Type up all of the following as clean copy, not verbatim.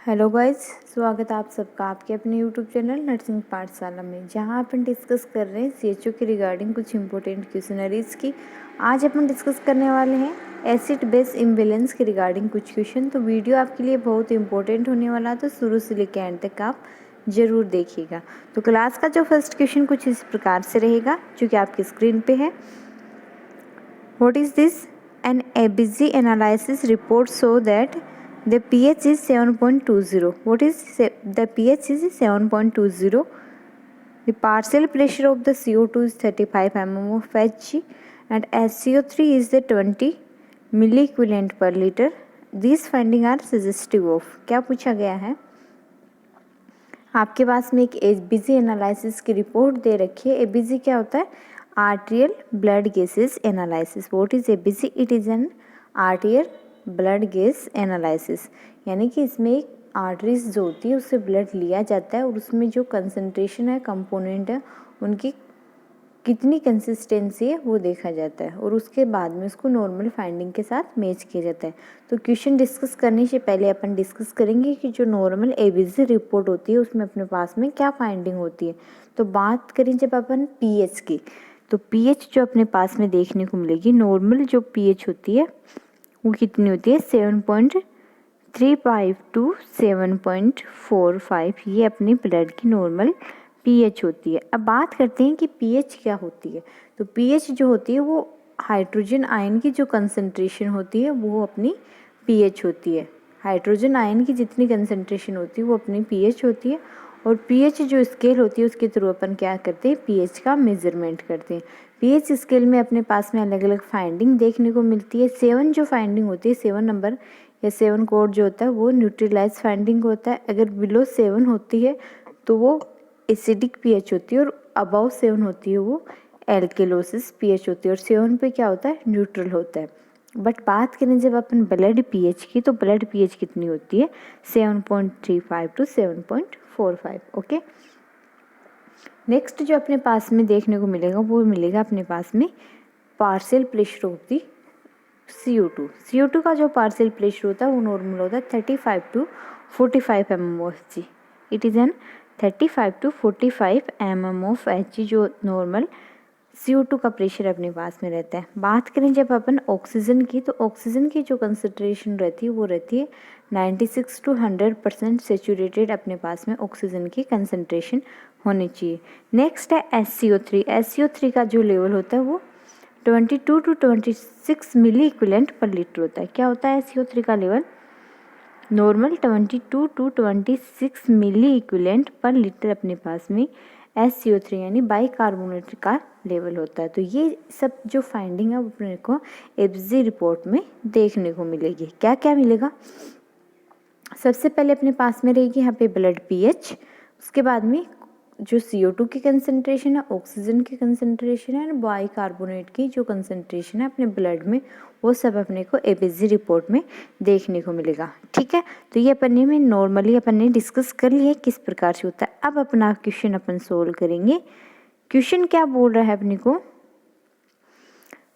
Hello guys, स्वागत है आप सबका आपके अपने यूट्यूब चैनल नर्सिंग पाठशाला में, जहां अपन डिस्कस कर रहे हैं सीएचओ के रिगार्डिंग कुछ इंपॉर्टेंट क्वेश्चनरीज की। आज अपन डिस्कस करने वाले हैं एसिड बेस इम्बैलेंस के रिगार्डिंग कुछ क्वेश्चन। तो वीडियो आपके लिए बहुत इंपॉर्टेंट होने वाला है, तो शुरू से लेकर एंड तक आप ज़रूर देखिएगा। तो क्लास का जो फर्स्ट क्वेश्चन कुछ इस प्रकार से रहेगा, जो कि आपकी स्क्रीन पर है। What is this? An ABG analysis report so that the pH is 7.20. What is the pH is 7.20. The partial pressure of the CO2 is 35 mm of Hg and SCO3 is the 20 milliequivalent per liter. These findings are suggestive of. क्या पूछा गया है? आपके पास में एक ABG analysis की report दे रखी है। एबीजी क्या होता है? Arterial blood gases analysis. What is ABG? It is N arterial blood gas analysis, यानी कि इसमें एक आर्टरीज जो होती है उससे ब्लड लिया जाता है और उसमें जो कंसंट्रेशन है, कंपोनेंट है, उनकी कितनी कंसिस्टेंसी है वो देखा जाता है और उसके बाद में उसको नॉर्मल फाइंडिंग के साथ मैच किया जाता है। तो क्वेश्चन डिस्कस करने से पहले अपन डिस्कस करेंगे कि जो नॉर्मल एबीजी रिपोर्ट होती है उसमें अपने पास में क्या फाइंडिंग होती है। तो बात करें जब अपन पीएच की, तो पीएच जो अपने पास में देखने को मिलेगी, नॉर्मल जो पीएच होती है वो कितनी होती है? 7.35 टू 7.45, ये अपनी ब्लड की नॉर्मल पीएच होती है। अब बात करते हैं कि पीएच क्या होती है। तो पीएच जो होती है वो हाइड्रोजन आयन की जो कंसंट्रेशन होती है वो अपनी पीएच होती है। हाइड्रोजन आयन की जितनी कंसंट्रेशन होती है वो अपनी पीएच होती है और पीएच जो स्केल होती है उसके थ्रू अपन क्या करते हैं? पीएच का मेजरमेंट करते हैं। पीएच स्केल में अपने पास में अलग अलग फाइंडिंग देखने को मिलती है। 7 जो फाइंडिंग होती है, 7 नंबर या 7 कोड जो होता है वो न्यूट्रलाइज फाइंडिंग होता है। अगर बिलो 7 होती है तो वो एसिडिक पीएच होती है और अबव 7 होती है वो एल्केलोसिस पीएच होती है और 7 पे क्या होता है? न्यूट्रल होता है। बट बात करें जब अपन ब्लड पीएच की, तो ब्लड पीएच कितनी होती है? 7.35 टू 7.45। ओके, नेक्स्ट जो अपने पास में देखने को मिलेगा वो मिलेगा अपने पास में partial pressure of the CO2। CO2 का जो पार्शियल प्रेशर होता है वो नॉर्मल होता है 35 to 45 mm of Hg। It is an 35 to 45 mm of Hg जो नॉर्मल CO2 का प्रेशर अपने पास में रहता है। बात करें जब अपन ऑक्सीजन की, तो ऑक्सीजन की जो कंसंट्रेशन रहती है वो रहती है 96 टू 100% सेचूरेटेड अपने पास में ऑक्सीजन की कंसंट्रेशन होनी चाहिए। नेक्स्ट है SCO3। SCO3 का जो लेवल होता है वो 22 टू 26 मिली इक्विवेलेंट पर लीटर होता है। क्या होता है SCO3 का level? Normal 22 to 26 milli equivalent पर लीटर अपने पास में SCO3 यानी बाइकार्बोनेट का लेवल होता है। तो ये सब जो फाइंडिंग है वो अपने को एबीजी रिपोर्ट में देखने को मिलेगी। क्या क्या मिलेगा? सबसे पहले अपने पास में रहेगी यहाँ पे ब्लड पीएच, उसके बाद में जो CO2 की कंसंट्रेशन है, ऑक्सीजन की कंसंट्रेशन है और बाइकार्बोनेट की जो कंसंट्रेशन है अपने ब्लड में, वो सब अपने को एबीजी रिपोर्ट में देखने को मिलेगा। ठीक है, तो ये अपन में नॉर्मली अपन ने डिस्कस कर लिया किस प्रकार से होता है। अब अपना क्वेश्चन अपन सोल्व करेंगे। क्वेश्चन क्या बोल रहा है अपने को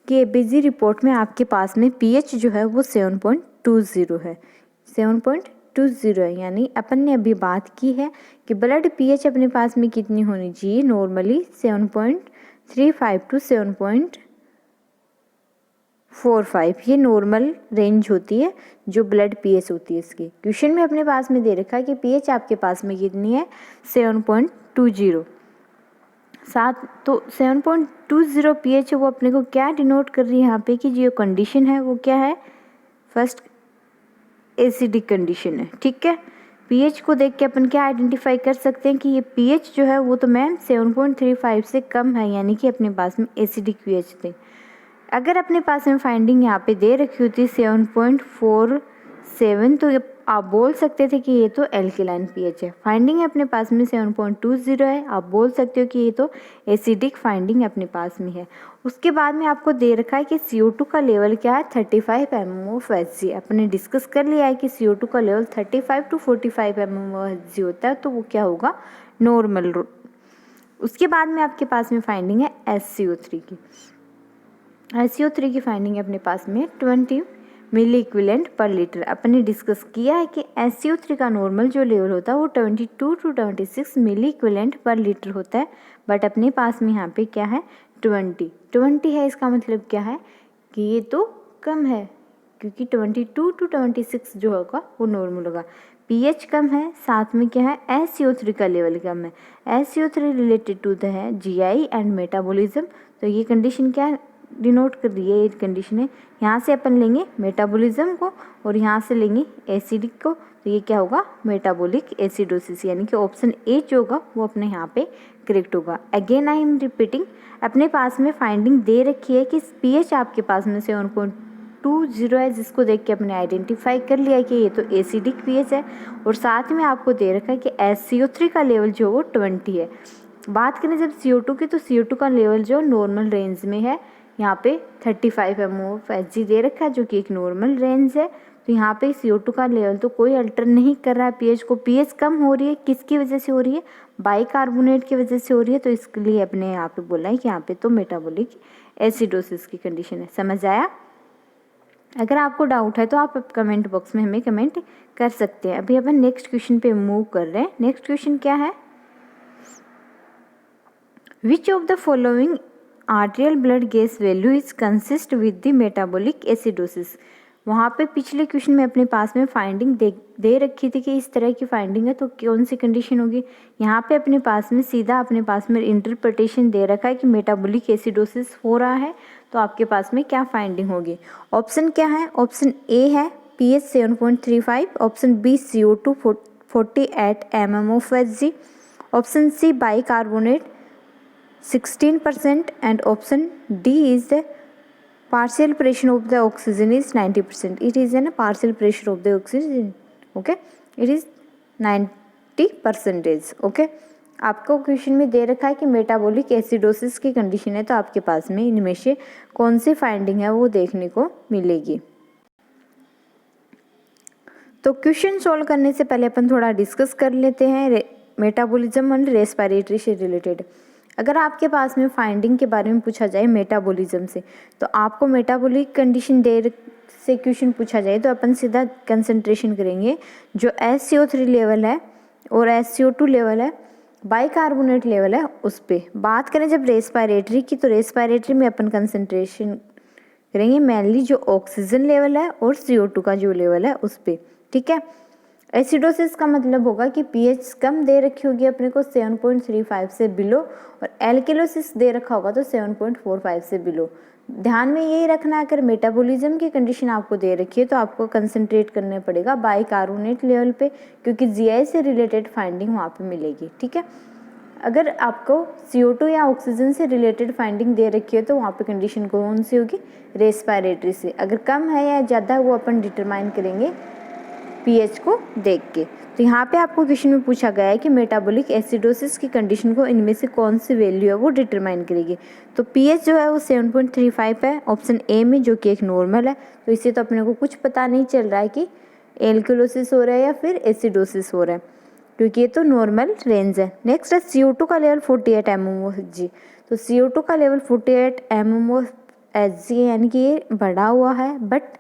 कि एबीजी रिपोर्ट में आपके पास में पीएच जो है वो 7.20 है। 7.20 है, यानी अपन ने अभी बात की है कि ब्लड पीएच अपने पास में कितनी होनी चाहिए? नॉर्मली 7.35 टू 7.45, ये नॉर्मल रेंज होती है जो ब्लड पीएच होती है इसकी। क्वेश्चन में अपने पास में दे रखा है कि पीएच आपके पास में कितनी है? 7.20। तो 7.20 पीएच वो अपने को क्या डिनोट कर रही है यहाँ पे कि जो कंडीशन है वो क्या है? फर्स्ट एसिडिक कंडीशन है। ठीक है, पीएच को देख के अपन क्या आइडेंटिफाई कर सकते हैं कि ये पीएच जो है वो तो मैम 7.35 से कम है, यानी कि अपने पास में एसिडिक पीएच थे। अगर अपने पास में फाइंडिंग यहाँ पे दे रखी होती 7.47, तो आप बोल सकते थे कि ये तो एल्केलाइन पीएच है। फाइंडिंग है अपने पास में 7.20 है, आप बोल सकते हो कि ये तो एसिडिक फाइंडिंग अपने पास में है। उसके बाद में आपको दे रखा है कि CO2 का लेवल क्या है? 35 mm of Hg। अपने डिस्कस कर लिया है कि CO2 का level 35 to 45 mm of Hg होता है, तो वो क्या होगा? नॉर्मल। उसके बाद में आपके पास में फाइंडिंग है SCO3 की। SCO3 की फाइंडिंग अपने पास में 20 मिली इक्विवेलेंट पर लीटर। अपन ने डिस्कस किया है कि SCO3 का नॉर्मल जो लेवल होता है वो 22 to 26 मिली इक्विवेलेंट पर लीटर होता है, बट अपने पास में यहाँ पे क्या है 20 है। इसका मतलब क्या है कि ये तो कम है, क्योंकि 22 to 26 जो होगा वो नॉर्मल होगा। pH कम है, साथ में क्या है SCO3 का लेवल कम है। SCO3 रिलेटेड टू द है GI एंड मेटाबॉलिज्म, तो ये कंडीशन क्या डिनोट कर रही है, ये कंडीशन है। यहाँ से अपन लेंगे मेटाबॉलिज्म को और यहाँ से लेंगे एसिडिक को, तो ये क्या होगा मेटाबॉलिक एसिडोसिस, यानी कि ऑप्शन ए जो होगा वो अपने यहाँ पे करेक्ट होगा। अगेन आई एम रिपीटिंग, अपने पास में फाइंडिंग दे रखी है कि pH आपके पास में 7.20 है, जिसको देख के अपने आइडेंटिफाई कर लिया कि ये तो एसिडिक pH है, और साथ में आपको दे रखा है कि SCO3 का लेवल जो वो 20 है। बात करें जब CO2 की, तो CO2 का लेवल जो नॉर्मल रेंज में है, यहाँ पे 35 mMHg दे रखा है जो कि एक नॉर्मल रेंज है। तो यहाँ पे CO2 का लेवल तो कोई अल्टर नहीं कर रहा है pH को। pH कम हो रही है, किसकी वजह से हो रही है, बाइकार्बोनेट की वजह से हो रही है, तो इसके लिए अपने यहाँ पे बोला है कि यहाँ पे तो मेटाबॉलिक एसिडोसिस की कंडीशन है। समझ आया? अगर आपको डाउट है तो आप कमेंट बॉक्स में हमें कमेंट कर सकते हैं। अभी अपन नेक्स्ट क्वेश्चन पे मूव कर रहे हैं। नेक्स्ट क्वेश्चन क्या है, which of the following arterial blood gas value is consist with the metabolic acidosis. वहाँ पे पिछले क्वेश्चन में अपने पास में फाइंडिंग दे रखी थी कि इस तरह की फाइंडिंग है तो कौन सी कंडीशन होगी। यहाँ पे अपने पास में सीधा अपने पास में इंटरप्रिटेशन दे रखा है कि मेटाबॉलिक एसिडोसिस हो रहा है, तो आपके पास में क्या फाइंडिंग होगी। ऑप्शन क्या है, ऑप्शन ए है pH 7.35, option B CO2 48 mmHg, option C bicarbonate 16% and option D is the partial pressure of the oxygen is 90%. It is a partial pressure of the oxygen. Okay, it is 90%. Okay, आपको question में दे रखा है कि metabolic acidosis की condition है, तो आपके पास में इनमें से कौन सी फाइंडिंग है वो देखने को मिलेगी। तो क्वेश्चन सॉल्व करने से पहले अपन थोड़ा डिस्कस कर लेते हैं मेटाबॉलिज्म एंड रेस्पिरेटरी से रिलेटेड। अगर आपके पास में फाइंडिंग के बारे में पूछा जाए मेटाबॉलिज्म से, तो आपको मेटाबॉलिक कंडीशन दे से क्वेश्चन पूछा जाए तो अपन सीधा कंसंट्रेशन करेंगे जो SCO3 लेवल है और SCO2 लेवल है, बाइकार्बोनेट लेवल है, उस पर। बात करें जब रेस्पिरेटरी की, तो रेस्पिरेटरी में अपन कंसंट्रेशन करेंगे मेनली जो ऑक्सीजन लेवल है और CO2 का जो लेवल है उस पर। ठीक है, एसिडोसिस का मतलब होगा कि pH कम दे रखी होगी अपने को 7.35 से बिलो, और एल्किलोसिस दे रखा होगा तो 7.45 से बिलो। ध्यान में यही रखना है, अगर मेटाबॉलिज्म की कंडीशन आपको दे रखी है तो आपको कंसंट्रेट करने पड़ेगा बाइकार्बोनेट लेवल पे, क्योंकि GI से रिलेटेड फाइंडिंग वहाँ पे मिलेगी। ठीक है, अगर आपको CO2 या ऑक्सीजन से रिलेटेड फाइंडिंग दे रखी है तो वहाँ पे कंडीशन कौन सी होगी, रेस्पिरेटरी से। अगर कम है या ज़्यादा है वो अपन डिटरमाइन करेंगे pH को देख के। तो यहाँ पे आपको क्वेश्चन में पूछा गया है कि मेटाबॉलिक एसिडोसिस की कंडीशन को इनमें से कौन सी वैल्यू है वो डिटरमाइन करेगी। तो pH जो है वो 7.35 है ऑप्शन ए में, जो कि एक नॉर्मल है। तो इससे तो अपने को कुछ पता नहीं चल रहा है कि एल्किलोसिस हो रहा है या फिर एसिडोसिस हो रहा है, क्योंकि ये तो नॉर्मल रेंज है। नेक्स्ट है CO2 का लेवल 48 mmHg। तो CO2 का लेवल 48 mmHg यानी कि ये बढ़ा हुआ है, बट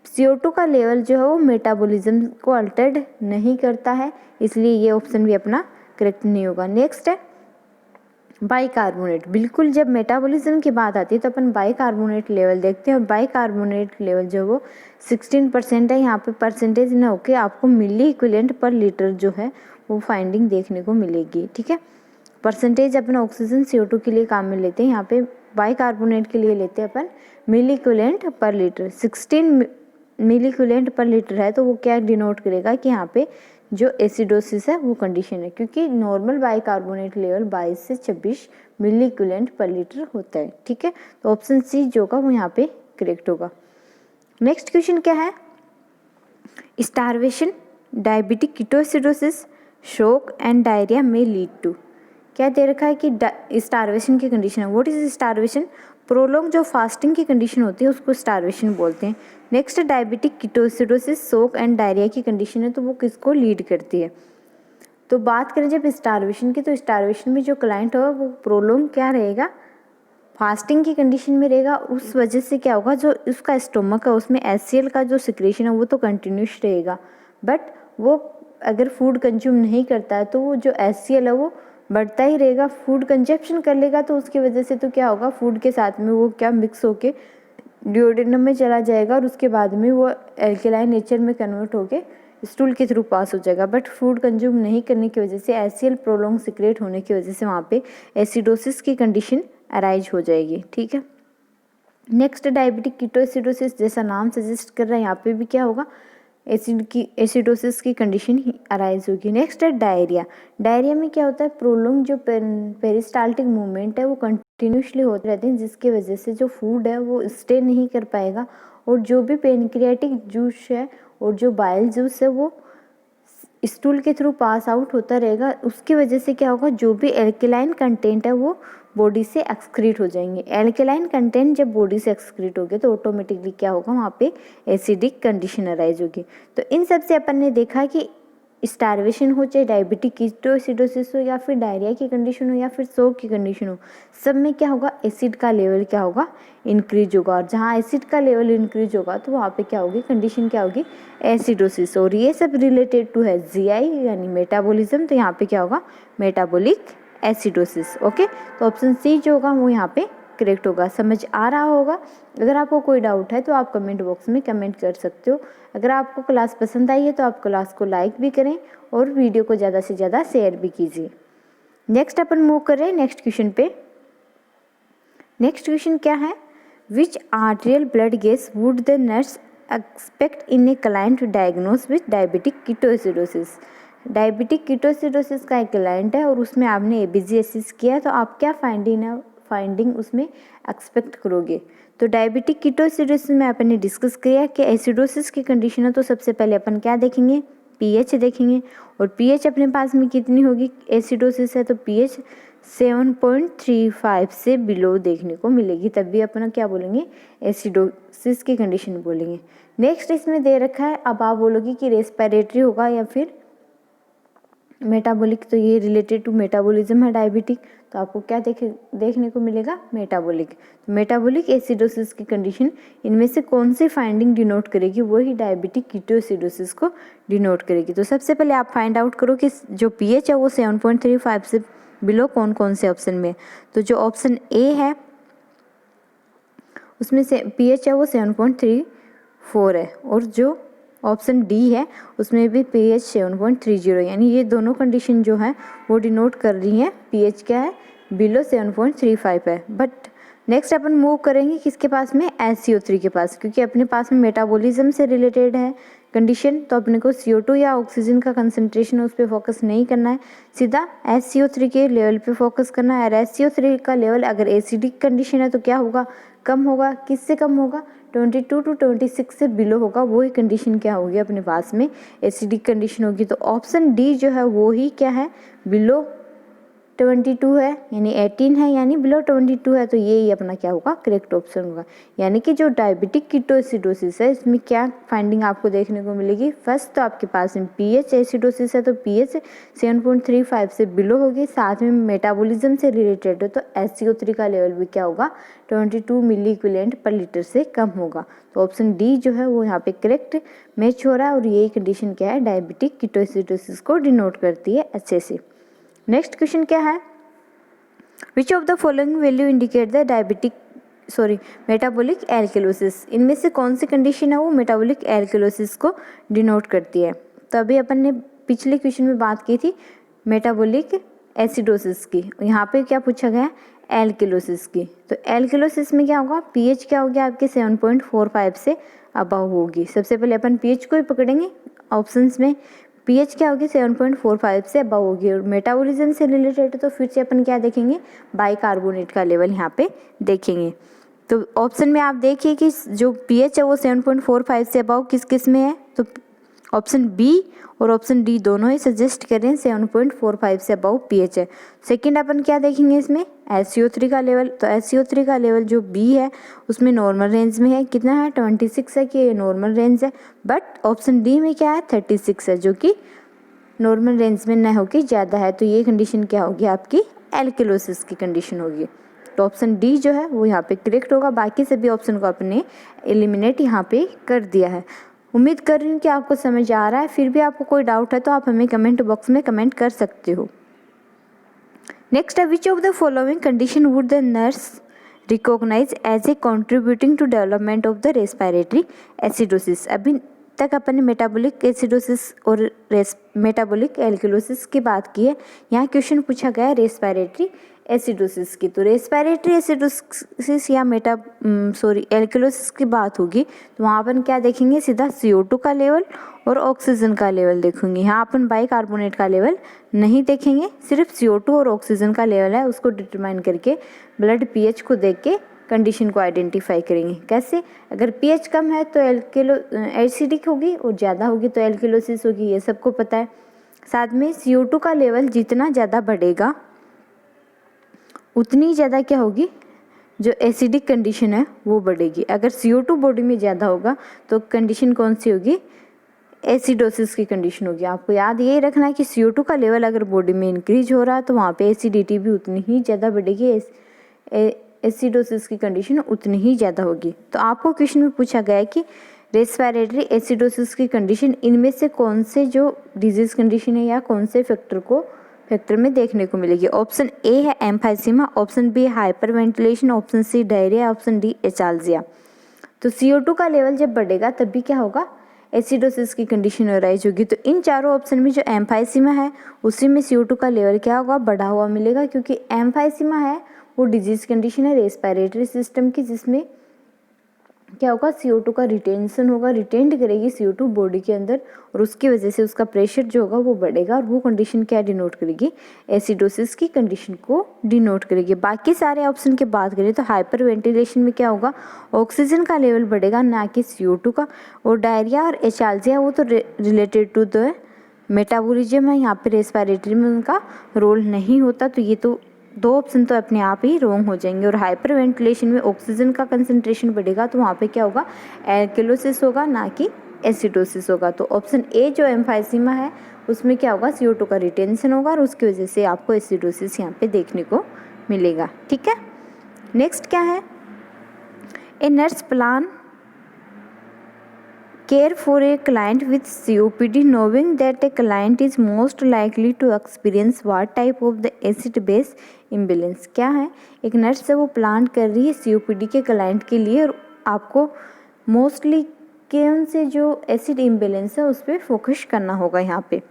CO2 का लेवल जो है वो मेटाबॉलिज्म को अल्टर्ड नहीं करता है, इसलिए ये ऑप्शन भी अपना करेक्ट नहीं होगा। नेक्स्ट है बाइकार्बोनेट। बिल्कुल जब मेटाबॉलिज्म की बात आती है तो अपन बाइकार्बोनेट लेवल देखते हैं, और बाइकार्बोनेट लेवल जो वो 16% है। यहाँ पे परसेंटेज ना होके आपको मिली इक्विवेलेंट पर लीटर जो है वो फाइंडिंग देखने को मिलेगी। ठीक है, परसेंटेज अपन ऑक्सीजन CO2 के लिए काम में लेते हैं, यहाँ पे बाइकार्बोनेट के लिए लेते हैं अपन मिली इक्विवेलेंट पर लीटर। 16 मिली इक्विवेलेंट पर लीटर है तो वो क्या डिनोट करेगा कि यहाँ पे जो एसिडोसिस है वो कंडीशन है, क्योंकि नॉर्मल बाइकार्बोनेट लेवल 22 से 26 मिली इक्विवेलेंट पर लीटर होता है। ठीक है, तो ऑप्शन सी जो होगा वो यहाँ पे करेक्ट होगा। नेक्स्ट क्वेश्चन क्या है, स्टारवेशन, डायबिटिक कीटोएसिडोसिस, शोक एंड डायरिया में लीड टू। क्या दे रखा है कि स्टारवेशन की कंडीशन है। व्हाट इज स्टारवेशन, प्रोलॉन्ग जो फास्टिंग की कंडीशन होती है उसको स्टारवेशन बोलते हैं। नेक्स्ट डायबिटिक कीटोएसिडोसिस, शोक एंड डायरिया की कंडीशन है, तो वो किसको लीड करती है। तो बात करें जब स्टारवेशन की, तो स्टारवेशन में जो क्लाइंट होगा वो प्रोलॉन्ग क्या रहेगा, फास्टिंग की कंडीशन में रहेगा, उस वजह से क्या होगा, जो उसका स्टोमक है उसमें HCl का जो सिक्रेशन है वो तो कंटिन्यूस रहेगा, बट वो अगर फूड कंज्यूम नहीं करता है तो वो जो HCl है वो बढ़ता ही रहेगा। फूड कंजप्शन कर लेगा तो उसकी वजह से तो क्या होगा, फूड के साथ में वो क्या मिक्स होके डिओडेनम में चला जाएगा और उसके बाद में वो एल्केलाइन नेचर में कन्वर्ट होके स्टूल के थ्रू पास हो जाएगा। बट फूड कंज्यूम नहीं करने की वजह से HCl प्रोलॉन्ग सिक्रेट होने की वजह से वहाँ पे एसिडोसिस की कंडीशन अराइज हो जाएगी। ठीक है, नेक्स्ट डायबिटिक कीटोएसिडोसिस, जैसा नाम सजेस्ट कर रहा है यहाँ पे भी क्या होगा, एसिडोसिस की कंडीशन ही अराइज होगी। नेक्स्ट है डायरिया। डायरिया में क्या होता है, प्रोलॉन्ग जो पेरिस्टाल्टिक मूवमेंट है वो कंटिन्यूसली होते रहते हैं, जिसकी वजह से जो फूड है वो स्टे नहीं कर पाएगा और जो भी पेनक्रियाटिक जूस है और जो बाइल जूस है वो स्टूल के थ्रू पास आउट होता रहेगा। उसकी वजह से क्या होगा, जो भी एल्केलाइन कंटेंट है वो बॉडी से एक्सक्रीट हो जाएंगे। एल्केलाइन कंटेंट जब बॉडी से एक्सक्रीट हो गए तो ऑटोमेटिकली क्या होगा, वहाँ पे एसिडिक कंडीशन अराइज होगी। तो इन सब से अपन ने देखा कि स्टार्वेशन हो, चाहे डायबिटिक कीटोएसिडोसिस हो या फिर डायरिया की कंडीशन हो या फिर शोक की कंडीशन हो, सब में क्या होगा, एसिड का लेवल क्या होगा, इंक्रीज होगा। और जहाँ एसिड का लेवल इंक्रीज होगा तो वहाँ पे क्या होगी, कंडीशन क्या होगी, एसिडोसिस। और ये सब रिलेटेड टू है GI यानी मेटाबॉलिज्म, तो यहाँ पे क्या होगा, मेटाबॉलिक एसिडोसिस। ओके, तो ऑप्शन सी जो होगा वो यहाँ पे करेक्ट होगा। समझ आ रहा होगा। अगर आपको कोई डाउट है तो आप कमेंट बॉक्स में कमेंट कर सकते हो। अगर आपको क्लास पसंद आई है तो आप क्लास को लाइक भी करें और वीडियो को ज़्यादा से ज़्यादा शेयर भी कीजिए। नेक्स्ट अपन मूव करें नेक्स्ट क्वेश्चन पे। नेक्स्ट क्वेश्चन क्या है, which arterial blood gas would the nurse expect in a client diagnose with diabetic ketoacidosis. Diabetic ketoacidosis का एक क्लाइंट है और उसमें आपने ABG एसिस किया है, तो आप क्या फाइंडिंग उसमें एक्सपेक्ट करोगे। तो डायबिटिक कीटोएसिडोसिस में अपन ने डिस्कस किया कि एसिडोसिस की कंडीशन है, तो सबसे पहले अपन क्या देखेंगे, pH देखेंगे। और pH अपने पास में कितनी होगी, एसिडोसिस है तो pH 7.35 से बिलो देखने को मिलेगी, तभी अपन क्या बोलेंगे, एसिडोसिस की कंडीशन बोलेंगे। नेक्स्ट इसमें दे रखा है, अब आप बोलोगे कि रेस्पिरेटरी होगा या फिर मेटाबॉलिक, तो ये रिलेटेड टू मेटाबॉलिज्म है डायबिटिक, तो आपको क्या देखने को मिलेगा, मेटाबॉलिक। तो मेटाबॉलिक एसिडोसिस की कंडीशन इनमें से कौन सी फाइंडिंग डिनोट करेगी, वही डायबिटिक कीटोएसिडोसिस को डिनोट करेगी। तो सबसे पहले आप फाइंड आउट करो कि जो pH है वो 7.35 से बिलो कौन कौन से ऑप्शन में। तो जो ऑप्शन A है उसमें से pH है वो 7.34 है और जो ऑप्शन D है उसमें भी pH 7.30, यानी ये दोनों कंडीशन जो है वो डिनोट कर रही हैं pH क्या है, बिलो 7.35 है। बट नेक्स्ट अपन मूव करेंगे किसके पास में, SCO3 के पास, क्योंकि अपने पास में मेटाबॉलिज्म से रिलेटेड है कंडीशन, तो अपने को CO2 या ऑक्सीजन का कंसंट्रेशन उस पर फोकस नहीं करना है, सीधा SCO3 के लेवल पे फोकस करना है। और SCO3 का लेवल अगर एसिडिक कंडीशन है तो क्या होगा, कम होगा। किससे कम होगा, 22 टू 26 से बिलो होगा, वही कंडीशन क्या होगी अपने पास में, एसिडिक कंडीशन होगी। तो ऑप्शन D जो है वो ही क्या है, बिलो 22 है, यानी 18 है, यानी बिलो 22 है, तो ये ही अपना क्या होगा, करेक्ट ऑप्शन होगा। यानी कि जो डायबिटिक कीटोएसिडोसिस है इसमें क्या फाइंडिंग आपको देखने को मिलेगी, फर्स्ट तो आपके पास में pH एसिडोसिस है तो pH 7.35 से बिलो होगी, साथ में मेटाबॉलिज्म से रिलेटेड है तो SCO3 का लेवल भी क्या होगा, 22 मिली इक्विवेलेंट पर लीटर से कम होगा। तो ऑप्शन D जो है वो यहाँ पे करेक्ट मैच हो रहा है और यही कंडीशन क्या है, डायबिटिक कीटोएसिडोसिस को डिनोट करती है अच्छे से। नेक्स्ट क्वेश्चन क्या है, which of the following value indicate the metabolic alkalosis. इनमें से कौन सी कंडीशन है वो मेटाबॉलिक एल्केलोसिस को डिनोट करती है। तो अभी अपन ने पिछले क्वेश्चन में बात की थी मेटाबॉलिक एसिडोसिस की, यहाँ पे क्या पूछा गया, एल्केलोसिस की। तो एल्केलोसिस में क्या होगा, pH क्या होगी आपके 7.45 से अबव होगी। सबसे पहले अपन pH को ही पकड़ेंगे ऑप्शंस में, pH क्या होगी, 7.45 से अबव होगी। और मेटाबॉलिज्म से रिलेटेड तो फिर से अपन क्या देखेंगे, बाइकार्बोनेट का लेवल यहाँ पे देखेंगे। तो ऑप्शन में आप देखिए कि जो pH है वो 7.45 से अबव किस किस में है, तो ऑप्शन B और ऑप्शन D दोनों ही सजेस्ट करें 7.45 से अबव pH है। सेकंड अपन क्या देखेंगे इसमें, SCO3 का लेवल। तो SCO3 का लेवल जो B है उसमें नॉर्मल रेंज में है, कितना है, 26 है कि ये नॉर्मल रेंज है। बट ऑप्शन D में क्या है, 36 है, जो कि नॉर्मल रेंज में न होकर ज़्यादा है। तो ये कंडीशन क्या होगी आपकी, एल्केलोसिस की कंडीशन होगी। तो ऑप्शन डी जो है वो यहाँ पे करेक्ट होगा। बाकी सभी ऑप्शन को आपने एलिमिनेट यहाँ पे कर दिया है। उम्मीद कर रही हूँ कि आपको समझ आ रहा है। फिर भी आपको कोई डाउट है तो आप हमें कमेंट बॉक्स में कमेंट कर सकते हो। नेक्स्ट है, which of the following condition would the nurse recognize as a contributing to development of the respiratory acidosis. अभी तक अपन ने मेटाबॉलिक एसिडोसिस और मेटाबॉलिक एल्कलोसिस की बात की है। यहाँ क्वेश्चन पूछा गया है रेस्पिरेटरी एसिडोसिस की। तो रेस्पिरेटरी एसिडोसिस या एल्कलोसिस की बात होगी तो वहाँ अपन क्या देखेंगे, सीधा CO2 का लेवल और ऑक्सीजन का लेवल देखेंगे। यहाँ अपन बाइकार्बोनेट का लेवल नहीं देखेंगे, सिर्फ CO2 और ऑक्सीजन का लेवल है उसको डिटरमाइन करके ब्लड pH को देख के कंडीशन को आइडेंटिफाई करेंगे। कैसे, अगर pH कम है तो एसिडिक होगी और ज़्यादा होगी तो एल्कलोसिस होगी, ये सबको पता है। साथ में CO2 का लेवल जितना ज़्यादा बढ़ेगा उतनी ज़्यादा क्या होगी, जो एसिडिक कंडीशन है वो बढ़ेगी। अगर CO2 बॉडी में ज़्यादा होगा तो कंडीशन कौन सी होगी, एसिडोसिस की कंडीशन होगी। आपको याद यही रखना है कि CO2 का लेवल अगर बॉडी में इंक्रीज हो रहा है तो वहाँ पे एसिडिटी भी उतनी ही ज़्यादा बढ़ेगी, एसिडोसिस की कंडीशन उतनी ही ज़्यादा होगी। तो आपको क्वेश्चन में पूछा गया है कि रेस्पिरेटरी एसिडोसिस की कंडीशन इनमें से कौन से जो डिजीज कंडीशन है या कौन से फैक्टर में देखने को मिलेगी। ऑप्शन ए है emphysema, option b hyperventilation, option c diarrhoea, option d एचाल्जिया। तो CO2 का लेवल जब बढ़ेगा तब भी क्या होगा, एसिडोसिस की कंडीशन अराइज होगी। तो इन चारों ऑप्शन में जो एम्फाइसीमा है उसी में CO2 का लेवल क्या होगा, बढ़ा हुआ मिलेगा, क्योंकि एम्फाइसीमा है वो डिजीज कंडीशन है रेस्पिरेटरी सिस्टम की, जिसमें क्या होगा, CO2 का रिटेंशन होगा, रिटेंड करेगी CO2 बॉडी के अंदर और उसकी वजह से उसका प्रेशर जो होगा वो बढ़ेगा और वो कंडीशन क्या डिनोट करेगी, एसिडोसिस की कंडीशन को डिनोट करेगी। बाकी सारे ऑप्शन की बात करें तो हाइपर वेंटिलेशन में क्या होगा, ऑक्सीजन का लेवल बढ़ेगा ना कि CO2 का। और डायरिया और एचाल्जिया वो तो रिलेटेड टू द मेटाबॉलिज्म है, यहाँ पे रेस्पिरेटरी में उनका रोल नहीं होता। तो ये तो दो ऑप्शन तो अपने आप ही रॉन्ग हो जाएंगे। और हाइपर वेंटिलेशन में ऑक्सीजन का कंसंट्रेशन बढ़ेगा तो वहाँ पे क्या होगा, एल्कलोसिस होगा ना कि एसिडोसिस होगा। तो ऑप्शन ए जो एम्फाइसीमा है उसमें क्या होगा, CO2 का रिटेंशन होगा और उसकी वजह से आपको एसिडोसिस यहाँ पे देखने को मिलेगा। ठीक है, नेक्स्ट क्या है, a nurse plan care for a client with COPD knowing that a client is most likely to experience what type of the acid base imbalance। क्या है, एक नर्स है वो प्लान कर रही है COPD के क्लाइंट के लिए और आपको मोस्टली कौन से जो एसिड इम्बेलेंस है उस पर फोकस करना होगा यहाँ पे।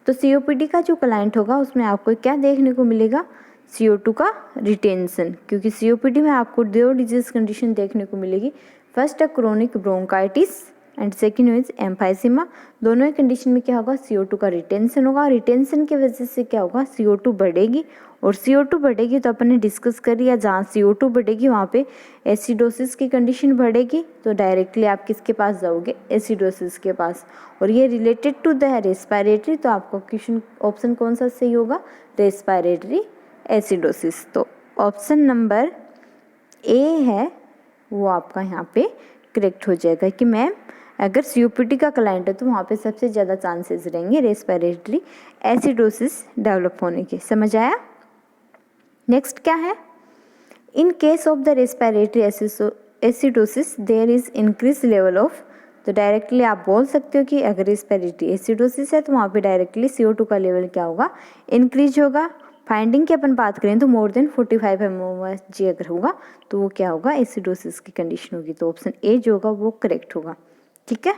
तो COPD का जो क्लाइंट होगा उसमें आपको क्या देखने को मिलेगा, CO2 का रिटेंशन, क्योंकि COPD में आपको दो डिजीज कंडीशन देखने को मिलेगी। फर्स्ट है chronic bronchitis and second is emphysema. दोनों ही कंडीशन में क्या होगा, CO2 का रिटेंशन होगा। रिटेंशन की वजह से क्या होगा, CO2 बढ़ेगी और CO2 बढ़ेगी तो अपन ने डिस्कस कर लिया, जहाँ CO2 बढ़ेगी वहाँ पे एसिडोसिस की कंडीशन बढ़ेगी। तो डायरेक्टली आप किसके पास जाओगे, एसिडोसिस के पास। और ये रिलेटेड टू द रेस्पिरेटरी, तो आपको क्वेश्चन ऑप्शन कौन सा सही होगा, रेस्पिरेटरी एसिडोसिस। तो ऑप्शन नंबर ए है वो आपका यहाँ पे करेक्ट हो जाएगा कि मैम अगर COPD का क्लाइंट है तो वहाँ पे सबसे ज़्यादा चांसेस रहेंगे रेस्पिरेटरी एसिडोसिस डेवलप होने के। समझ आया। नेक्स्ट क्या है, in case of the respiratory acidosis there is increase level of. तो डायरेक्टली आप बोल सकते हो कि अगर रेस्पिरेटरी एसिडोसिस है तो वहाँ पे डायरेक्टली CO2 का लेवल क्या होगा, इंक्रीज होगा। फाइंडिंग की अपन बात करें तो मोर देन 45 mmHg अगर होगा तो वो क्या होगा, एसिडोसिस की कंडीशन होगी। तो ऑप्शन ए जो होगा वो करेक्ट होगा। ठीक है,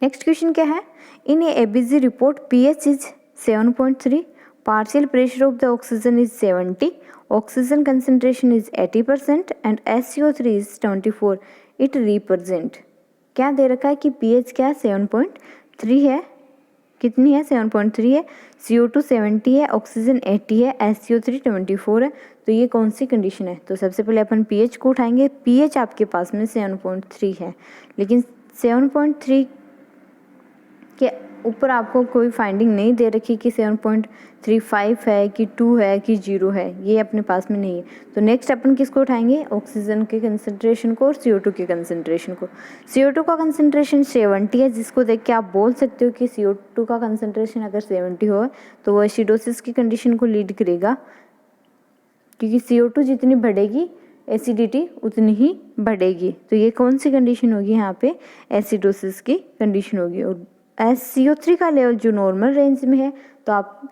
नेक्स्ट क्वेश्चन क्या है, इन ए ABG report pH is 7.3, partial pressure of the oxygen is 70, oxygen concentration is 80% and SCO3 is 24, it represent. क्या दे रखा है कि pH क्या है, 7.3 है, कितनी है, 7.3 है, CO2 70 है, ऑक्सीजन 80 है, SCO3 24 है। तो ये कौन सी कंडीशन है, तो सबसे पहले अपन pH को उठाएंगे। pH आपके पास में 7.3 है, लेकिन 7.3 के ऊपर आपको कोई फाइंडिंग नहीं दे रखी कि 7.35 है कि 2 है कि 0 है, ये अपने पास में नहीं है। तो नेक्स्ट अपन किसको उठाएंगे, ऑक्सीजन के कंसंट्रेशन को और CO2 के कंसंट्रेशन को। CO2 का कंसंट्रेशन 70 है, जिसको देख के आप बोल सकते हो कि CO2 का कंसंट्रेशन अगर 70 हो तो वो एसिडोसिस की कंडीशन को लीड करेगा। क्योंकि CO2 जितनी बढ़ेगी एसिडिटी उतनी ही बढ़ेगी। तो ये कौन सी कंडीशन होगी यहाँ पे, एसिडोसिस की कंडीशन होगी। और CO3 का लेवल जो नॉर्मल रेंज में है तो आप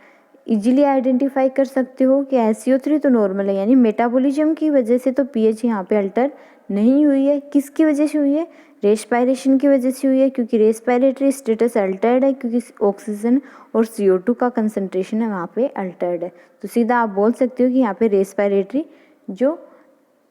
इजीली आइडेंटिफाई कर सकते हो कि CO3 तो नॉर्मल है, यानी मेटाबॉलिज्म की वजह से तो पीएच यहाँ पे अल्टर नहीं हुई है। किसकी वजह से हुई है, रेस्पायरेशन की वजह से हुई है, क्योंकि रेस्पायरेटरी स्टेटस अल्टर्ड है, क्योंकि ऑक्सीजन और CO2 का कंसंट्रेशन है वहाँ पे अल्टर्ड है। तो सीधा आप बोल सकते हो कि यहाँ पे रेस्पायरेटरी जो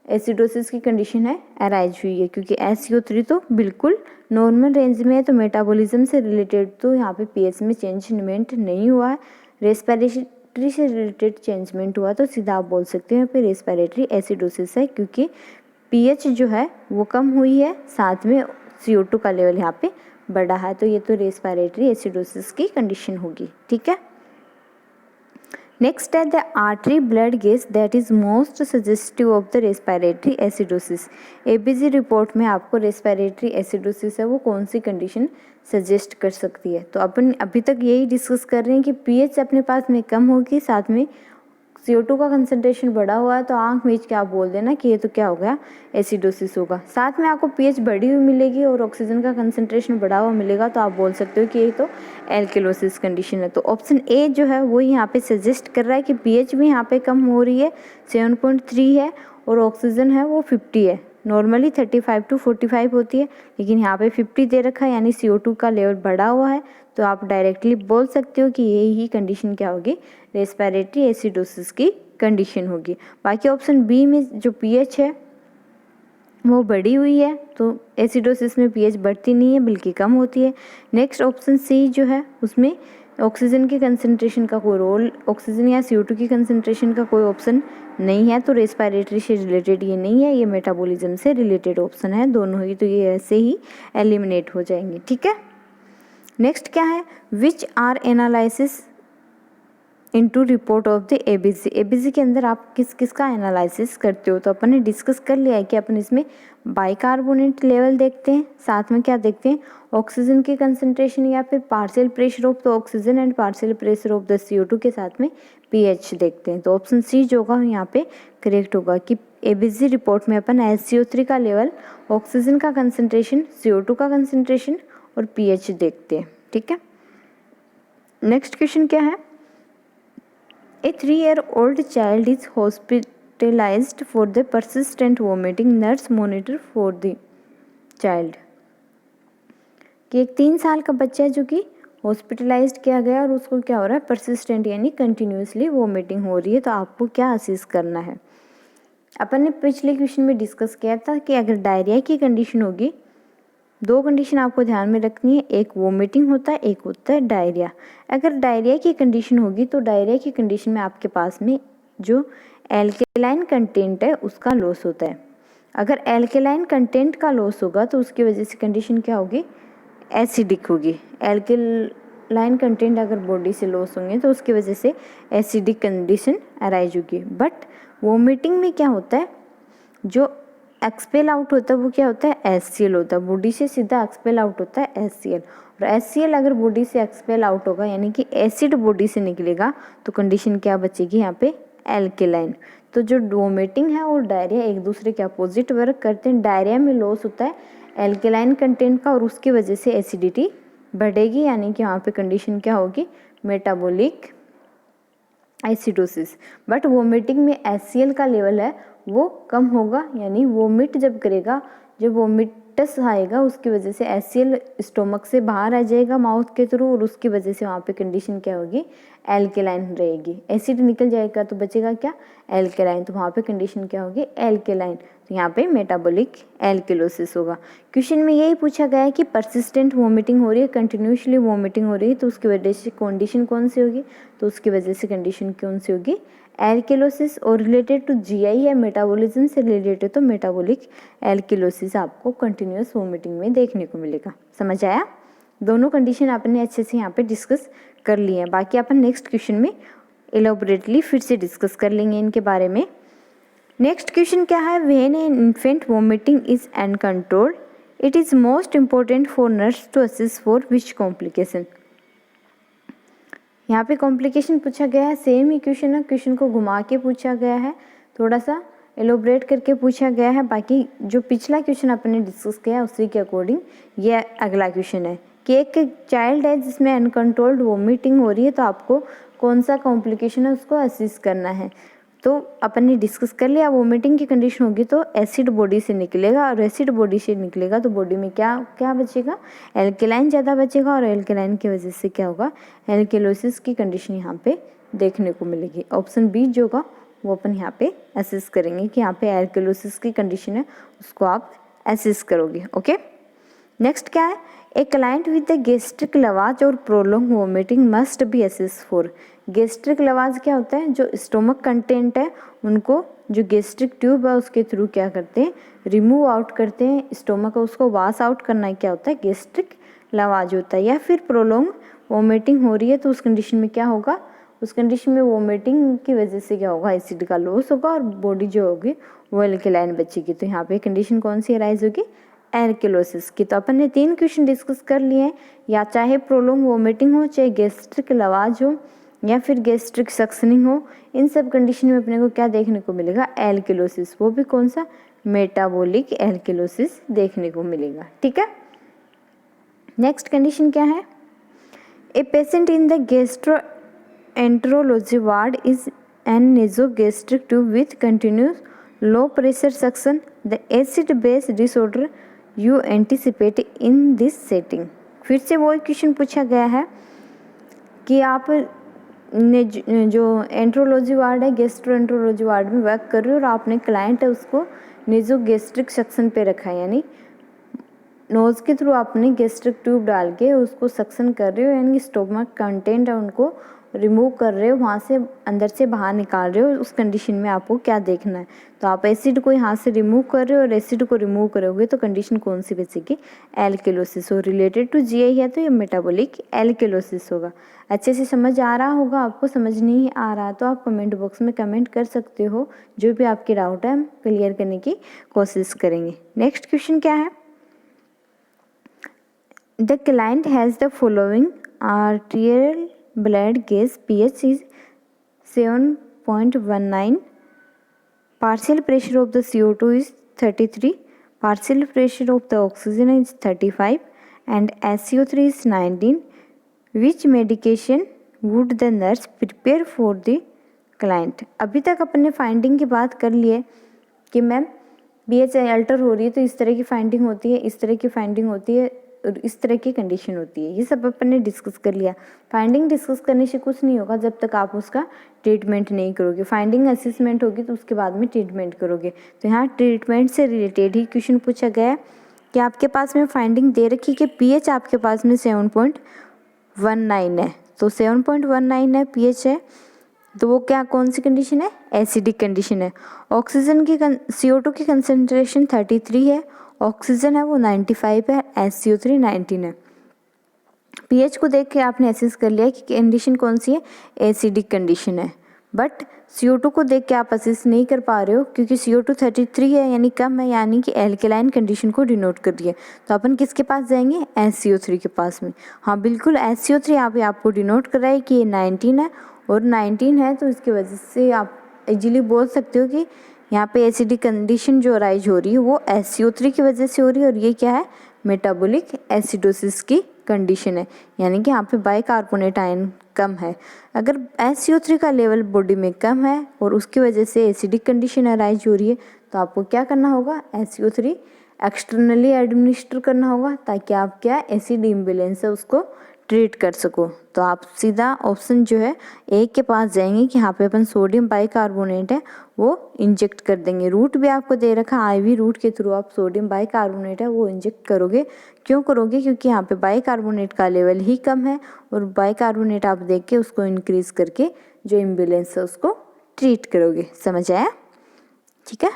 एसिडोसिस की कंडीशन है अराइज हुई है, क्योंकि SCO3 तो बिल्कुल नॉर्मल रेंज में है। तो मेटाबॉलिज्म से रिलेटेड तो यहाँ पे पीएच में चेंजमेंट नहीं हुआ है, रेस्पायरेटरी से रिलेटेड चेंजमेंट हुआ। तो सीधा आप बोल सकते हो यहाँ पे रेस्पायरेटरी एसिडोसिस है, क्योंकि पीएच जो है वो कम हुई है, साथ में CO2 का लेवल यहाँ पे बढ़ा है। तो ये तो रेस्पायरेटरी एसिडोसिस की कंडीशन होगी, ठीक है। नेक्स्ट है the artery blood gas that is most suggestive of the respiratory acidosis. ABG report में आपको रेस्पायरेटरी एसिडोसिस है वो कौन सी कंडीशन सजेस्ट कर सकती है। तो अपन अभी तक यही डिस्कस कर रहे हैं कि पीएच अपने पास में कम होगी, साथ में CO2 का कंसंट्रेशन बढ़ा हुआ है, तो आंख मीच के आप बोल देना कि ये तो क्या हो गया, एसिडोसिस होगा। साथ में आपको पीएच बढ़ी हुई मिलेगी और ऑक्सीजन का कंसंट्रेशन बढ़ा हुआ मिलेगा, तो आप बोल सकते हो कि ये तो एल्केलोसिस कंडीशन है। तो ऑप्शन ए जो है वो यहाँ पे सजेस्ट कर रहा है कि पीएच भी यहाँ पे कम हो रही है, 7.3 है, और ऑक्सीजन है वो 50 है। नॉर्मली 35 to 45 होती है, लेकिन यहाँ पे 50 दे रखा है, यानी CO2 का लेवल बढ़ा हुआ है। तो आप डायरेक्टली बोल सकते हो कि ये ही कंडीशन क्या होगी, रेस्पायरेटरी एसिडोसिस की कंडीशन होगी। बाकी ऑप्शन बी में जो पीएच है वो बढ़ी हुई है, तो एसिडोसिस में पीएच बढ़ती नहीं है बल्कि कम होती है। नेक्स्ट ऑप्शन सी जो है उसमें ऑक्सीजन की कंसंट्रेशन का कोई रोल, ऑक्सीजन या CO2 की कंसंट्रेशन का कोई ऑप्शन नहीं है, तो रेस्पायरेटरी से रिलेटेड ये नहीं है, ये मेटाबॉलिज्म से रिलेटेड ऑप्शन है दोनों ही। तो ये ऐसे ही एलिमिनेट हो जाएंगे, ठीक है। नेक्स्ट क्या है, which are analysis into report of the ABC. ABC के अंदर आप किस किस का एनालिसिस करते हो। तो अपन ने डिस्कस कर लिया है कि अपन इसमें बाइकार्बोनेट लेवल देखते हैं, साथ में क्या देखते हैं, ऑक्सीजन की कंसंट्रेशन या फिर partial pressure of the oxygen and partial pressure of the CO2 के साथ में पीएच देखते हैं। तो ऑप्शन सी जो होगा यहाँ पे करेक्ट होगा कि एबीसी रिपोर्ट में अपन SCO3 का लेवल, ऑक्सीजन का कंसंट्रेशन, CO2 का कंसंट्रेशन और पीएच देखते हैं, ठीक है। नेक्स्ट क्वेश्चन क्या है, A 3-year-old child is hospitalized for the persistent vomiting. Nurse monitor for the child. कि एक 3 साल का बच्चा है जो कि हॉस्पिटलाइज्ड किया गया और उसको क्या हो रहा है, परसिस्टेंट यानी कंटिन्यूसली वोमिटिंग हो रही है। तो आपको क्या असेस करना है। अपन ने पिछले क्वेश्चन में डिस्कस किया था कि अगर डायरिया की कंडीशन होगी, 2 कंडीशन आपको ध्यान में रखनी है, एक वोमिटिंग होता है, एक होता है डायरिया। अगर डायरिया की कंडीशन होगी तो डायरिया की कंडीशन में आपके पास में जो एल्केलाइन कंटेंट है उसका लॉस होता है। अगर एल्केलाइन कंटेंट का लॉस होगा तो उसकी वजह से कंडीशन क्या होगी, एसिडिक होगी। एल्केलाइन कंटेंट अगर बॉडी से लॉस होंगे तो उसकी वजह से एसिडिक कंडीशन अराइज होगी। बट वोमिटिंग में क्या होता है, जो एक्सपेल आउट होता है वो क्या होता है, HCl होता है। बॉडी से सीधा एक्सपेल आउट होता है HCl, और HCl अगर बॉडी से एक्सपेल आउट होगा यानी कि एसिड बॉडी से निकलेगा तो कंडीशन क्या बचेगी यहाँ पे, एल्केलाइन। तो जो वोमिटिंग है और डायरिया एक दूसरे के अपोजिट वर्क करते हैं। डायरिया में लॉस होता है एल्केलाइन कंटेंट का और उसकी वजह से एसिडिटी बढ़ेगी, यानी कि वहाँ पे कंडीशन क्या होगी, मेटाबॉलिक एसिडोसिस। बट वोमिटिंग में HCl का लेवल है वो कम होगा, यानी वोमिट जब करेगा, जब वोमिटस आएगा उसकी वजह से HCl स्टोमक से बाहर आ जाएगा माउथ के थ्रू, और उसकी वजह से वहाँ पे कंडीशन क्या होगी, एल्केलाइन रहेगी। एसिड निकल जाएगा तो बचेगा क्या, एल्केलाइन, तो वहाँ पे कंडीशन क्या होगी, एल्केलाइन। तो यहाँ पे मेटाबॉलिक एल्केलोसिस होगा। क्वेश्चन में यही पूछा गया है कि परसिस्टेंट वोमिटिंग हो रही है, कंटिन्यूसली वोमिटिंग हो रही है, तो उसकी वजह से कंडीशन कौन सी होगी, तो उसकी वजह से कंडीशन कौन सी होगी, एल्केलोसिस। और रिलेटेड टू GI या मेटाबॉलिज्म से रिलेटेड तो मेटाबॉलिक एल्केलोसिस आपको कंटिन्यूस वोमिटिंग में देखने को मिलेगा। समझ आया, दोनों कंडीशन आपने अच्छे से यहाँ पे डिस्कस कर लिए हैं। बाकी अपन नेक्स्ट क्वेश्चन में एलोबरेटली फिर से डिस्कस कर लेंगे इनके बारे में। नेक्स्ट क्वेश्चन क्या है, when an infant vomiting is uncontrolled it is most important for nurse to assist for which complication. यहाँ पे कॉम्प्लिकेशन पूछा गया है, सेम ही क्वेश्चन है, क्वेश्चन को घुमा के पूछा गया है। थोड़ा सा एलोब्रेट करके पूछा गया है। बाकी जो पिछला क्वेश्चन अपने डिस्कस किया उसी के अकॉर्डिंग ये अगला क्वेश्चन है कि एक चाइल्ड है जिसमें अनकंट्रोल्ड वोमिटिंग हो रही है, तो आपको कौन सा कॉम्प्लिकेशन है उसको असिस करना है। तो अपन ने डिस्कस कर लिया, वोमिटिंग की कंडीशन होगी तो एसिड बॉडी से निकलेगा, और एसिड बॉडी से निकलेगा तो बॉडी में क्या क्या बचेगा, एल्केलाइन ज़्यादा बचेगा, और एल्केलाइन की वजह से क्या होगा, एल्केलोसिस की कंडीशन यहाँ पे देखने को मिलेगी। ऑप्शन बी जो होगा वो अपन यहाँ पे असेस करेंगे कि यहाँ पे एल्केलोसिस की कंडीशन है, उसको आप असेस करोगे। ओके, नेक्स्ट क्या है, a client with the gastric lavage और prolong vomiting must be assess for. Gastric lavage क्या होता है, जो स्टोमक कंटेंट है उनको जो गैस्ट्रिक ट्यूब है उसके थ्रू क्या करते हैं, रिमूव आउट करते हैं स्टोमक, उसको वाश आउट करना क्या होता है, गैस्ट्रिक लवाज होता है। या फिर प्रोलॉन्ग वोमिटिंग हो रही है तो उस कंडीशन में क्या होगा, उस कंडीशन में वोमिटिंग की वजह से क्या होगा, एसिड का लॉस होगा और बॉडी जो होगी वो एल्केलाइन बचेगी। तो यहाँ पे कंडीशन कौन सी अराइज होगी, एल्केलोसिस की। तो अपन ने 3 क्वेश्चन डिस्कस कर लिए हैं, या चाहे प्रोलॉन्ग वोमिटिंग हो, चाहे गैस्ट्रिक लवाज हो, या फिर गैस्ट्रिक सक्शनिंग हो, इन सब कंडीशन में अपने को क्या देखने को मिलेगा, एल्केलोसिस, वो भी कौन सा, मेटाबॉलिक एल्केलोसिस देखने को मिलेगा। ठीक है, नेक्स्ट कंडीशन क्या है, a patient in the gastroenterology ward is an nasogastric tube with continuous low pressure suction, the acid base disorder you anticipate in this setting. फिर से वो क्वेश्चन पूछा गया है कि आप ने जो एंट्रोलॉजी वार्ड है, गैस्ट्रोएंटरोलॉजी वार्ड में वर्क कर रहे हो और आपने क्लाइंट है उसको नेसोगैस्ट्रिक सक्शन पे रखा है, यानी नोज के थ्रू आपने गैस्ट्रिक ट्यूब डाल के उसको सक्शन कर रहे हो, यानी स्टोमक कंटेंट है उनको रिमूव कर रहे हो, वहाँ से अंदर से बाहर निकाल रहे हो। उस कंडीशन में आपको क्या देखना है, तो आप एसिड को यहाँ से रिमूव कर रहे हो और एसिड को रिमूव करोगे तो कंडीशन कौन सी बचेगी, एल्केलोसिस। और रिलेटेड टू जीआई है तो ये मेटाबॉलिक एल्केलोसिस होगा। अच्छे से समझ आ रहा होगा आपको, समझ नहीं आ रहा तो आप कमेंट बॉक्स में कमेंट कर सकते हो, जो भी आपके डाउट है हम क्लियर करने की कोशिश करेंगे। नेक्स्ट क्वेश्चन क्या है, the client has the following आर्टियल blood gas pH is 7.19, partial pressure of the CO2 is 33, partial pressure of the oxygen is 35 and SCO3 is 19. Which medication would the nurse prepare for the client? अभी तक अपने finding की बात कर ली है कि ma'am pH alter हो रही है तो इस तरह की फाइंडिंग होती है, इस तरह की फाइंडिंग होती है, इस तरह की कंडीशन होती है, ये सब अपन ने डिस्कस कर लिया। फाइंडिंग डिस्कस करने से कुछ नहीं होगा जब तक आप उसका ट्रीटमेंट नहीं करोगे। फाइंडिंग असेसमेंट होगी तो उसके बाद में ट्रीटमेंट करोगे। तो यहाँ ट्रीटमेंट से रिलेटेड ही क्वेश्चन पूछा गया है कि आपके पास में फाइंडिंग दे रखी कि पीएच आपके पास में 7.19 है, तो 7.19 है पीएच है, तो वो क्या कौन सी कंडीशन है, एसिडिक कंडीशन है। ऑक्सीजन की CO2 की कंसनट्रेशन 33 है, ऑक्सीजन है वो 95 है, SCO3 19 है। पीएच को देख के आपने एसेस कर लिया कि कंडीशन कौन सी है, एसिडिक कंडीशन है। बट CO2 को देख के आप असेस नहीं कर पा रहे हो क्योंकि CO2 33 है यानी कम है, यानी कि एल्केलाइन कंडीशन को डिनोट कर रही है। तो अपन किसके पास जाएंगे, SCO3 के पास में। हाँ बिल्कुल, SCO3 यहाँ पे आपको डिनोट कर रहा है कि ये 19 है, और 19 है तो इसकी वजह से आप इजीली बोल सकते हो कि यहाँ पे एसिडिक कंडीशन जो अराइज हो रही है वो SCO3 की वजह से हो रही है, और ये क्या है, मेटाबॉलिक एसिडोसिस की कंडीशन है, यानी कि यहाँ पे बाइकार्बोनेट आयन कम है। अगर SCO3 का लेवल बॉडी में कम है और उसकी वजह से एसिडिक कंडीशन अराइज हो रही है, तो आपको क्या करना होगा, SCO3 एक्सटर्नली एडमिनिस्टर करना होगा ताकि आप क्या एसिड इम्बैलेंस है उसको ट्रीट कर सको। तो आप सीधा ऑप्शन जो है ए के पास जाएंगे कि यहाँ पे अपन सोडियम बाइकार्बोनेट है वो इंजेक्ट कर देंगे। रूट भी आपको दे रखा, IV रूट के थ्रू आप सोडियम बाइकार्बोनेट है वो इंजेक्ट करोगे। क्यों करोगे, क्योंकि यहाँ पे बाइकार्बोनेट का लेवल ही कम है, और बाइकार्बोनेट आप देख के उसको इंक्रीज करके जो इम्बैलेंस है उसको ट्रीट करोगे। समझ आया, ठीक है।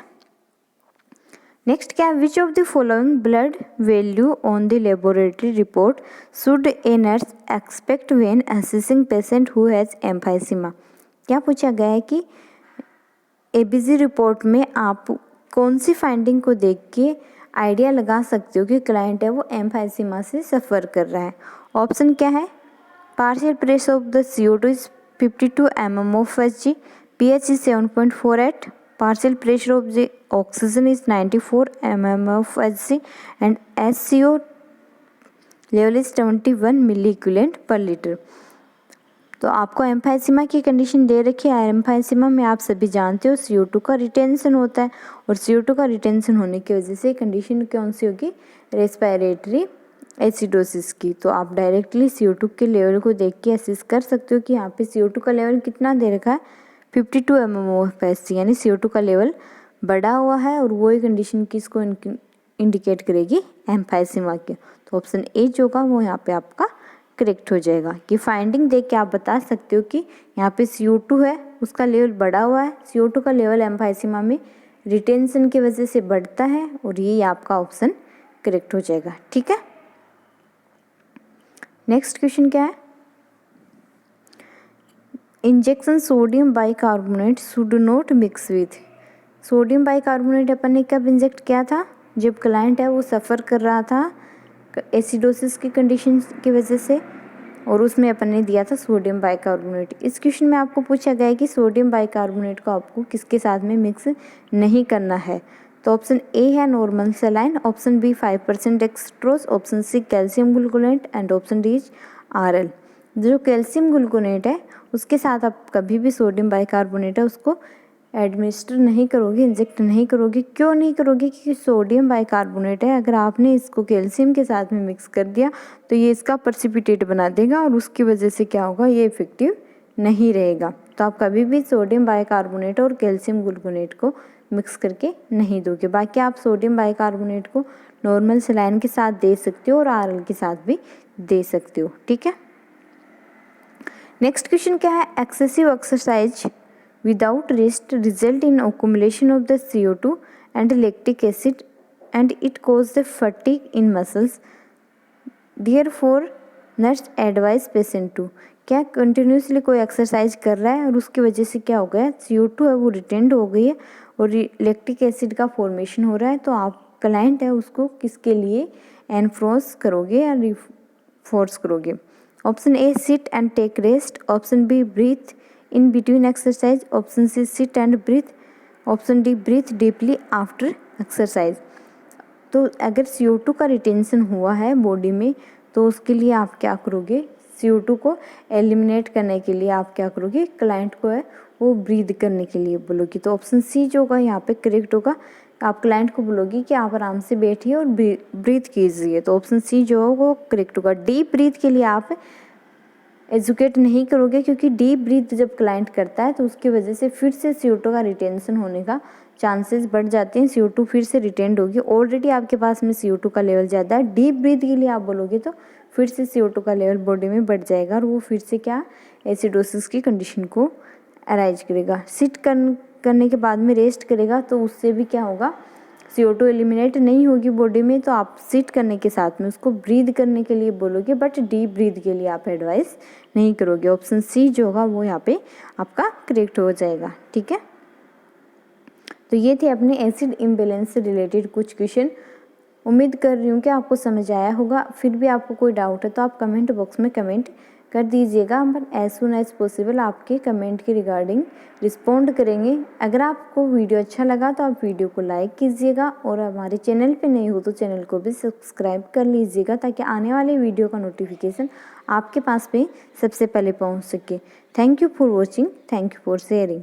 नेक्स्ट क्या है, which of the following blood value on the laboratory report should a nurse expect when assessing patient who has emphysema. क्या पूछा गया है कि ABG रिपोर्ट में आप कौन सी फाइंडिंग को देख के आइडिया लगा सकते हो कि क्लाइंट है वो एम्फाइसीमा से सफ़र कर रहा है। ऑप्शन क्या है, partial pressure of the CO2 is 52 mm of Hg, pH is 7.48, partial pressure of the oxygen is 94 mm of Hg and SCO level is 71 milli equivalent पर लीटर। तो आपको एम्फाइसीमा की कंडीशन दे रखी है। एम्फाइसीमा में आप सभी जानते हो CO2 का रिटेंशन होता है और CO2 का रिटेंशन होने की वजह से कंडीशन कौन सी होगी, रेस्पिरेटरी एसिडोसिस की। तो आप डायरेक्टली CO2 के लेवल को देख के असेस कर सकते हो कि यहाँ पे CO2 का लेवल कितना दे रखा है, 52 mm of Hg, यानी CO2 का लेवल बढ़ा हुआ है और वही कंडीशन किसको इंडिकेट करेगी, एम्फाइसीमा की। तो ऑप्शन ए जो होगा वो यहाँ पे आपका करेक्ट हो जाएगा। कि फाइंडिंग देख के आप बता सकते हो कि यहाँ पे CO2 है उसका लेवल बढ़ा हुआ है, CO2 का लेवल एम्फाइसीमा में रिटेंशन की वजह से बढ़ता है और ये आपका ऑप्शन करेक्ट हो जाएगा। ठीक है, नेक्स्ट क्वेश्चन क्या है, injection sodium bicarbonate should not mix with. Sodium bicarbonate अपन ने कब इंजेक्ट किया था, जब क्लाइंट है वो सफ़र कर रहा था एसिडोसिस की कंडीशन की वजह से और उसमें अपन ने दिया था सोडियम बाइकार्बोनेट। इस क्वेश्चन में आपको पूछा गया है कि सोडियम बाइकार्बोनेट को आपको किसके साथ में मिक्स नहीं करना है। तो ऑप्शन ए है normal saline, option B 5% dextrose, option C calcium gluconate and option D RL। जो कैल्शियम ग्लूकोनेट है उसके साथ आप कभी भी सोडियम बाइकार्बोनेट है उसको एडमिनिस्टर नहीं करोगे, इंजेक्ट नहीं करोगे। क्यों नहीं करोगे, क्योंकि सोडियम बाइकार्बोनेट है, अगर आपने इसको कैल्शियम के साथ में मिक्स कर दिया तो ये इसका प्रेसिपिटेट बना देगा और उसकी वजह से क्या होगा, ये इफेक्टिव नहीं रहेगा। तो आप कभी भी सोडियम बाइकार्बोनेट और कैल्शियम ग्लूकोनेट को मिक्स करके नहीं दोगे। बाकी आप सोडियम बाइकार्बोनेट को नॉर्मल सलाइन के साथ दे सकते हो और RL के साथ भी दे सकते हो। ठीक है, नेक्स्ट क्वेश्चन क्या है, excessive exercise without rest result in accumulation of the CO2 and lactic acid and it cause the fatigue in muscles. Therefore, nurse advise patient to। क्या कंटिन्यूसली कोई एक्सरसाइज कर रहा है और उसकी वजह से क्या हो गया, CO2 है वो रिटेंड हो गई है और लैक्टिक एसिड का फॉर्मेशन हो रहा है। तो आप क्लाइंट है उसको किसके लिए एनफोर्स करोगे या रिफोर्स करोगे। Option A sit and take rest, option B breathe in between exercise, option C sit and breathe, option D breathe deeply after exercise। तो अगर CO2 का रिटेंशन हुआ है बॉडी में तो उसके लिए आप क्या करोगे, CO2 को एलिमिनेट करने के लिए आप क्या करोगे, क्लाइंट को है वो ब्रीथ करने के लिए बोलोगे। तो ऑप्शन सी जो होगा यहाँ पे करेक्ट होगा, आप क्लाइंट को बोलोगे कि आप आराम से बैठिए और ब्रीथ कीजिए। तो ऑप्शन सी जो होगा वो करेक्ट होगा। डीप ब्रीथ के लिए आप एजुकेट नहीं करोगे, क्योंकि डीप ब्रीथ जब क्लाइंट करता है तो उसकी वजह से फिर से CO2 का रिटेंशन होने का चांसेस बढ़ जाते हैं, CO2 फिर से रिटेंड होगी। ऑलरेडी आपके पास में CO2 का लेवल ज़्यादा है, डीप ब्रीथ के लिए आप बोलोगे तो फिर से CO2 का लेवल बॉडी में बढ़ जाएगा और वो फिर से क्या एसिडोसिस की कंडीशन को अराइज करेगा। सिट करने के बाद में रेस्ट करेगा तो उससे भी क्या होगा, CO2 एलिमिनेट नहीं होगी बॉडी में। तो आप सिट करने के साथ में उसको ब्रीद करने के लिए बोलोगे, बट डीप ब्रीद के लिए आप एडवाइस नहीं करोगे। ऑप्शन सी जो होगा वो यहाँ पे आपका करेक्ट हो जाएगा। ठीक है, तो ये थे अपने एसिड इम्बैलेंस से रिलेटेड कुछ क्वेश्चन। उम्मीद कर रही हूँ कि आपको समझ आया होगा। फिर भी आपको कोई डाउट है तो आप कमेंट बॉक्स में कमेंट कर दीजिएगा, हम एज सुन एज पॉसिबल आपके कमेंट के रिगार्डिंग रिस्पॉन्ड करेंगे। अगर आपको वीडियो अच्छा लगा तो आप वीडियो को लाइक कीजिएगा और हमारे चैनल पे नए हो तो चैनल को भी सब्सक्राइब कर लीजिएगा, ताकि आने वाले वीडियो का नोटिफिकेशन आपके पास पे सबसे पहले पहुंच सके। Thank you for watching, thank you for sharing.